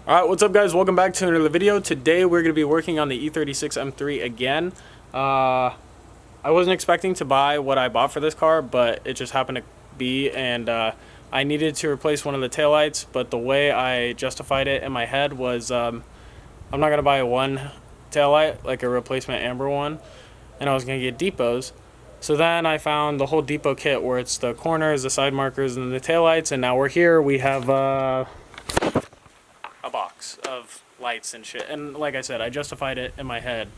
Alright, what's up guys? Welcome back to another video. Today we're going to be working on the E36 M3 again. I wasn't expecting to buy what I bought for this car, but it just happened to be, and I needed to replace one of the taillights, but the way I justified it in my head was I'm not going to buy one taillight, like a replacement amber one, and I was going to get depots. So then I found the whole depot kit where it's the corners, the side markers, and the taillights, and now we're here. We have a box of lights and shit, and like I said, I justified it in my head.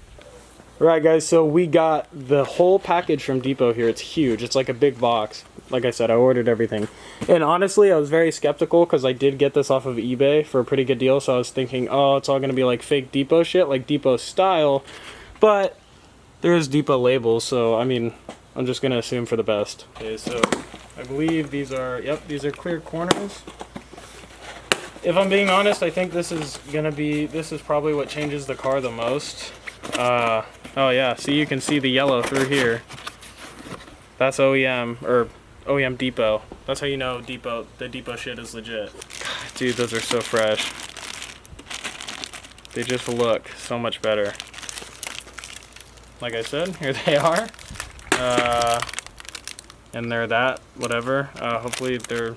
Alright guys, so we got the whole package from Depot here. It's huge. It's like a big box. Like I said, I ordered everything. And honestly, I was very skeptical because I did get this off of eBay for a pretty good deal, so I was thinking, oh, it's all going to be like fake Depot shit, like Depot style. But there is Depot labels, so I mean, I'm just going to assume for the best. Okay, so I believe these are, yep, these are clear corners. If I'm being honest, I think this is probably what changes the car the most. Oh yeah, see, you can see the yellow through here. That's OEM, or OEM Depot. That's how you know the Depot shit is legit. God, dude, those are so fresh. They just look so much better. Like I said, here they are. And they're that, whatever. Hopefully they're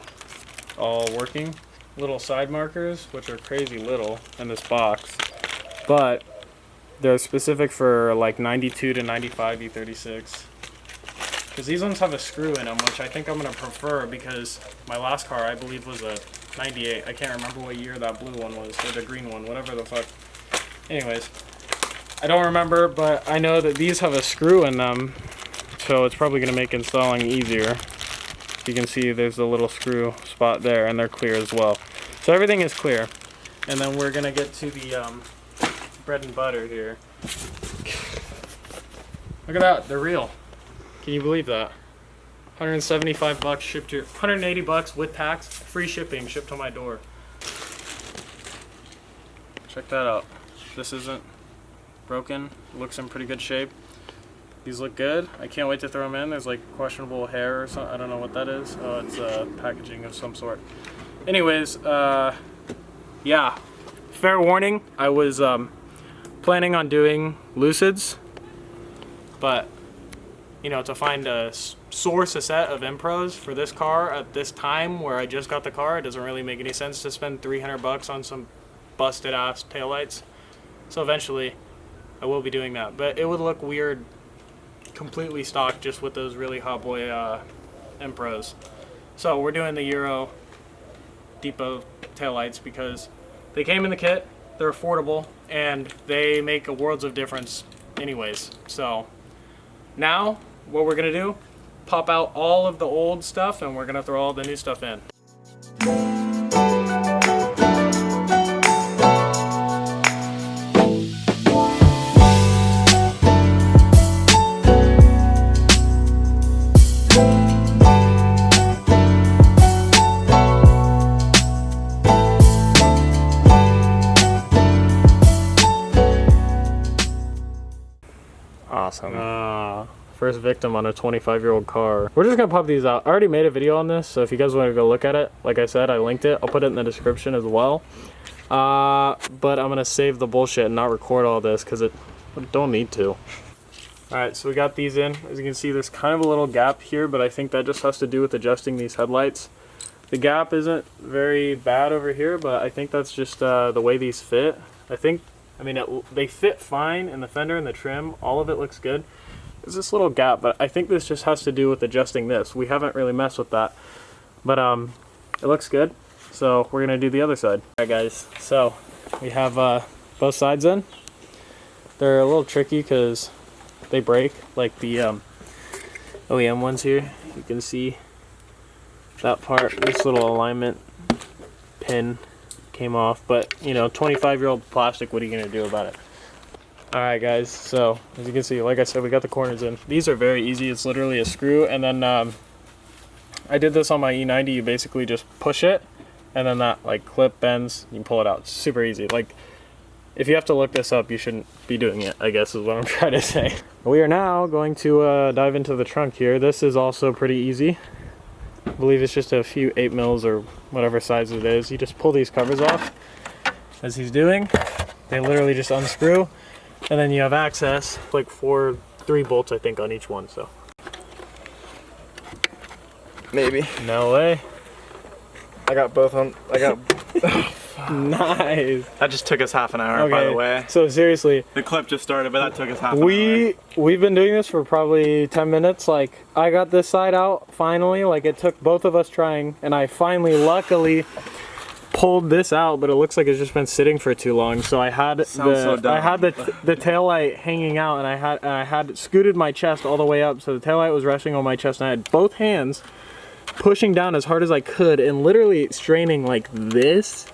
all working. Little side markers, which are crazy little in this box, but they're specific for like 92 to 95 E36, because these ones have a screw in them, which I think I'm going to prefer, because my last car I believe was a 98. I can't remember what year that blue one was, or the green one, whatever the fuck. Anyways, I don't remember, but I know that these have a screw in them, so it's probably going to make installing easier. You can see there's a little screw spot there, and they're clear as well. So everything is clear. And then we're gonna get to the bread and butter here. Look at that, they're real. Can you believe that? 175 bucks shipped here, 180 bucks with tax, free shipping, shipped to my door. Check that out. This isn't broken, looks in pretty good shape. These look good. I can't wait to throw them in. There's like questionable hair or something. I don't know what that is. Oh, it's packaging of some sort. Anyways, yeah. Fair warning, I was planning on doing Lucids, but you know, to find a source a set of Impros for this car at this time where I just got the car, it doesn't really make any sense to spend 300 bucks on some busted ass taillights. So eventually, I will be doing that, but it would look weird completely stocked just with those really hot boy Impros. So we're doing the Euro Depot taillights because they came in the kit, they're affordable, and they make a worlds of difference anyways. So now what we're gonna do, pop out all of the old stuff and we're gonna throw all the new stuff in. Awesome. First victim on a 25-year-old car. We're just gonna pop these out. I already made a video on this, so if you guys want to go look at it, like I said, I linked it. I'll put it in the description as well. But I'm gonna save the bullshit and not record all this because I don't need to. Alright, so we got these in. As you can see, there's kind of a little gap here, but I think that just has to do with adjusting these headlights. The gap isn't very bad over here, but I think that's just the way these fit. They fit fine in the fender and the trim. All of it looks good. There's this little gap, but I think this just has to do with adjusting this. We haven't really messed with that, but it looks good. So we're gonna do the other side. All right, guys. So we have both sides in. They're a little tricky because they break, like the OEM ones here. You can see that part. This little alignment pin came off, but you know, 25-year-old plastic, what are you gonna do about it? All right guys, so as you can see, like I said, we got the corners in. These are very easy. It's literally a screw, and then I did this on my E90. You basically just push it, and then that like clip bends, you can pull it out. It's super easy. Like, if you have to look this up, you shouldn't be doing it, I guess is what I'm trying to say. We are now going to dive into the trunk here. This is also pretty easy. I believe it's just a few 8 mils or whatever size it is. You just pull these covers off, as he's doing. They literally just unscrew, and then you have access, like 3 bolts I think on each one, so. Maybe. No way. I got both on, Nice. That just took us half an hour, by the way. So seriously. The clip just started, but that took us half an hour. We've been doing this for probably 10 minutes. Like, I got this side out finally. Like, it took both of us trying, and I finally, luckily, pulled this out, but it looks like it's just been sitting for too long. So I had the tail light hanging out, and I had scooted my chest all the way up, so the tail light was resting on my chest, and I had both hands pushing down as hard as I could and literally straining like this,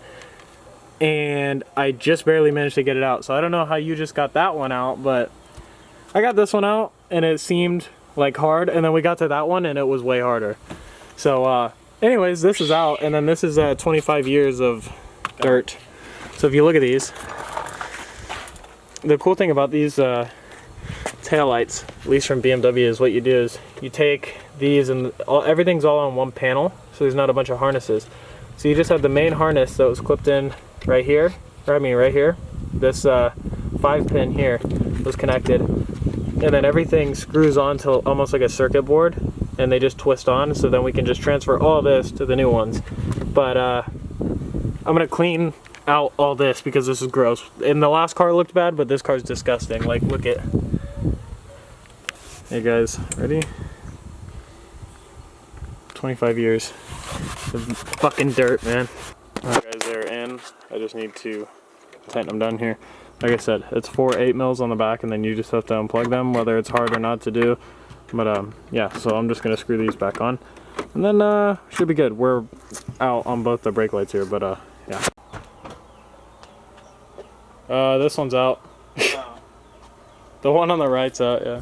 and I just barely managed to get it out. So I don't know how you just got that one out, but I got this one out and it seemed like hard, and then we got to that one and it was way harder. So anyways, this is out, and then this is 25 years of dirt. So if you look at these, the cool thing about these tail lights, at least from BMW, is what you do is you take these and everything's all on one panel, so there's not a bunch of harnesses. So you just have the main harness that was clipped in right here, or I mean right here. This 5-pin here was connected, and then everything screws on to almost like a circuit board, and they just twist on, so then we can just transfer all this to the new ones. But I'm gonna clean out all this because this is gross. And the last car looked bad, but this car's disgusting. Like, look at. Hey guys, ready? 25 years of fucking dirt, man. Alright guys, they're in. I just need to tighten them down here. Like I said, it's 4 8mm on the back, and then you just have to unplug them, whether it's hard or not to do. But yeah, so I'm just gonna screw these back on, and then should be good. We're out on both the brake lights here, but yeah. This one's out. The one on the right's out, yeah.